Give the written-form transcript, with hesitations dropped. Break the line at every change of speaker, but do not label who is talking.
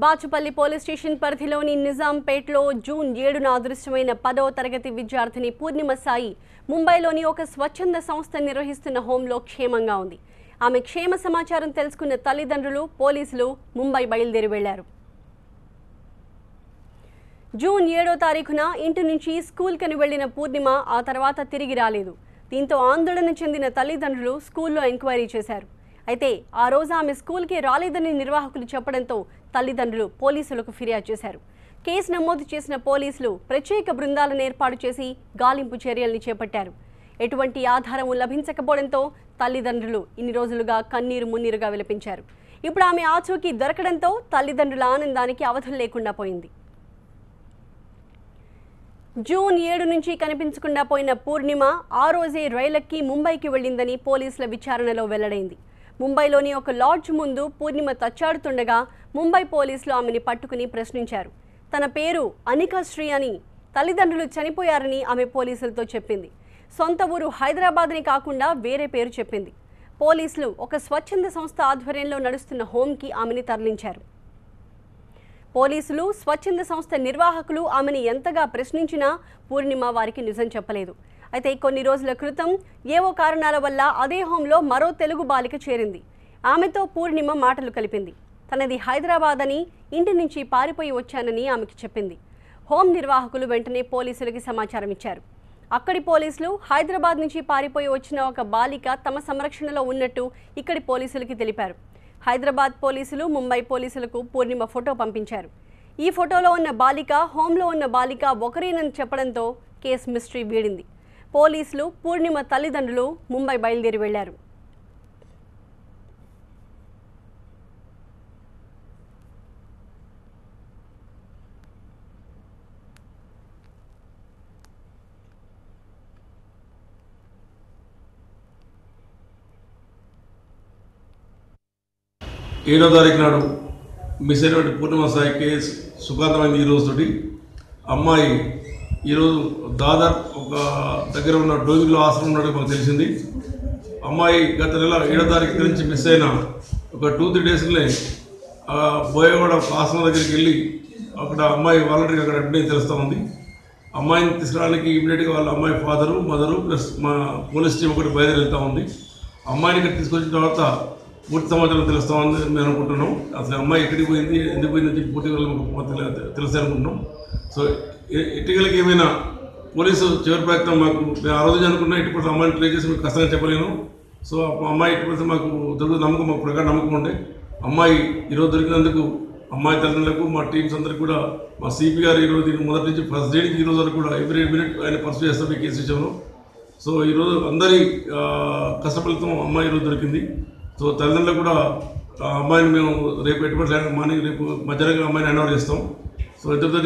Bachupally police station పరిధిలోని నిజాంపేట్లో June 7న అదృశ్యమైన 10వ తరగతి విద్యార్థిని పూర్ణిమ సాయి ముంబైలోని ఒక స్వచ్ఛంద సంస్థ నిర్వహిస్తున్న హోంలో క్షేమంగా ఉంది. ఆమె క్షేమ సమాచారం తెలుసుకున్న తల్లిదండ్రులు, పోలీసులు ముంబై బయలుదేరి వెళ్లారు. జూన్ 7వ తారీఖున ఇంటి నుంచి స్కూల్కని వెళ్లిన పూర్ణిమ ఆ తర్వాత తిరిగి రాలేదు. దీంతో ఆందోళన చెందిన తల్లిదండ్రులు స్కూల్లో ఎంక్వైరీ చేశారు. అయితే ఆ రోజు ఆమె స్కూల్కి రాలేదని నిర్వాహకులు చెప్పడంతో తల్లిదండ్రులు పోలీసులకు ఫిర్యాదు చేశారు. కేసు నమోదు చేసిన పోలీసులు ప్రత్యేక బృందాలను ఏర్పాటు చేసి గాలింపు చర్యల్ని చేపట్టారు. ఎటువంటి ఆధారం లభించకపోవడంతో తల్లిదండ్రులు ఇన్ని రోజులుగా కన్నీరు మున్నీరుగా విలపించారు. ఇప్పుడు ఆమె ఆచూకీ దొరకడంతో తల్లిదండ్రుల ఆనందానికి అవధులు లేకుండా పోయింది. జూన్ 7 నుంచి కనిపించకుండా పోయిన పూర్ణిమ ఆ రోజే రైలెక్కి ముంబైకి వెళ్లిందని పోలీసుల విచారణలో వెల్లడైంది. ముంబైలోని ఒక లాడ్జ్ ముందు పూర్ణిమ తచ్చాడుతుండగా ముంబై పోలీసులు ఆమెని పట్టుకుని ప్రశ్నించారు. తన పేరు అనికాశ్రీ అని, తల్లిదండ్రులు చనిపోయారని ఆమె పోలీసులతో చెప్పింది. సొంత ఊరు హైదరాబాద్ని కాకుండా వేరే పేరు చెప్పింది. పోలీసులు ఒక స్వచ్ఛంద సంస్థ ఆధ్వర్యంలో నడుస్తున్న హోంకి ఆమెని తరలించారు. పోలీసులు, స్వచ్ఛంద సంస్థ నిర్వాహకులు ఆమెను ఎంతగా ప్రశ్నించినా పూర్ణిమ వారికి నిజం చెప్పలేదు. అయితే కొన్ని రోజుల క్రితం ఏవో కారణాల వల్ల అదే హోంలో మరో తెలుగు బాలిక చేరింది. ఆమెతో పూర్ణిమ మాటలు కలిపింది. తనది హైదరాబాద్ అని, ఇంటి నుంచి పారిపోయి వచ్చానని ఆమెకు చెప్పింది. హోం నిర్వాహకులు వెంటనే పోలీసులకి సమాచారం ఇచ్చారు. అక్కడి పోలీసులు హైదరాబాద్ నుంచి పారిపోయి వచ్చిన ఒక బాలిక తమ సంరక్షణలో ఉన్నట్టు ఇక్కడి పోలీసులకి తెలిపారు. హైదరాబాద్ పోలీసులు ముంబై పోలీసులకు పూర్ణిమ ఫోటో పంపించారు. ఈ ఫోటోలో ఉన్న బాలిక, హోంలో ఉన్న బాలిక ఒకరేనని చెప్పడంతో కేసు మిస్టరీ వీడింది. పోలీసులు, పూర్ణిమ తల్లిదండ్రులు ముంబై బయలుదేరి వెళ్లారు.
ఏడో తారీఖు నాడు మిస్ అయినటువంటి పూర్ణిమ సాయి కేసు సుఖాంతమైంది. ఈ రోజుతోటి అమ్మాయి ఈరోజు దాదాపు ఒక దగ్గర ఉన్న డోగిలో ఆశ్రమం ఉన్నట్టు మాకు తెలిసింది. అమ్మాయి గత నెల 7వ తారీఖు నుంచి మిస్ అయిన ఒక 2-3 డేస్లోనే బోయవాడ ఆశ్రమం దగ్గరికి వెళ్ళి అక్కడ అమ్మాయి వాలంటీర్గా అక్కడ అడ్మిట్ తెలుస్తూ ఉంది. అమ్మాయిని తీసుకురావడానికి ఇమీడియట్గా వాళ్ళ అమ్మాయి ఫాదరు, మదరు ప్లస్ మా పోలీస్ టీం ఒకటి బయలుదేరి వెళ్తూ ఉంది. అమ్మాయిని ఇక్కడ తీసుకొచ్చిన తర్వాత పూర్తి సమాచారం తెలుస్తామని మేము అనుకుంటున్నాం. అసలు అమ్మాయి ఎక్కడికి పోయింది, ఎందుకు పోయిందని చెప్పి పూర్తిగా తెలుసు అనుకుంటున్నాం. సో ఇటీవలకి ఏమైనా పోలీసు చివరి ప్రయత్నం మాకు మేము ఆ రోజు అనుకున్నా ఇటువంటి అమ్మాయిని ట్రై చేసి మీకు కష్టంగా చెప్పలేను. సో అమ్మాయి ఇటువంటి మాకు దొరుకుతుంది నమ్మకం, మాకు ప్రకారం నమ్మకం ఉండే అమ్మాయి ఈరోజు దొరికినందుకు అమ్మాయి తల్లిదండ్రులకు, మా టీమ్స్ అందరికీ కూడా, మా సిపి గారు ఈరోజు దీన్ని మొదటి నుంచి ఫస్ట్ డే నుంచి ఈరోజు వరకు కూడా ఎవ్రీ మినిట్ ఆయన పర్సూ చేస్తాం ఈ కేసు విషయంలో. సో ఈరోజు అందరి కష్టఫలితం అమ్మాయి ఈరోజు దొరికింది. సో తల్లిదండ్రులకు కూడా అమ్మాయిని మేము రేపు ఎటువంటి మార్నింగ్ రేపు మధ్యాహ్నం అమ్మాయిని హ్యాండ్ ఓవర్ చేస్తాం. సో ఇద్దరితో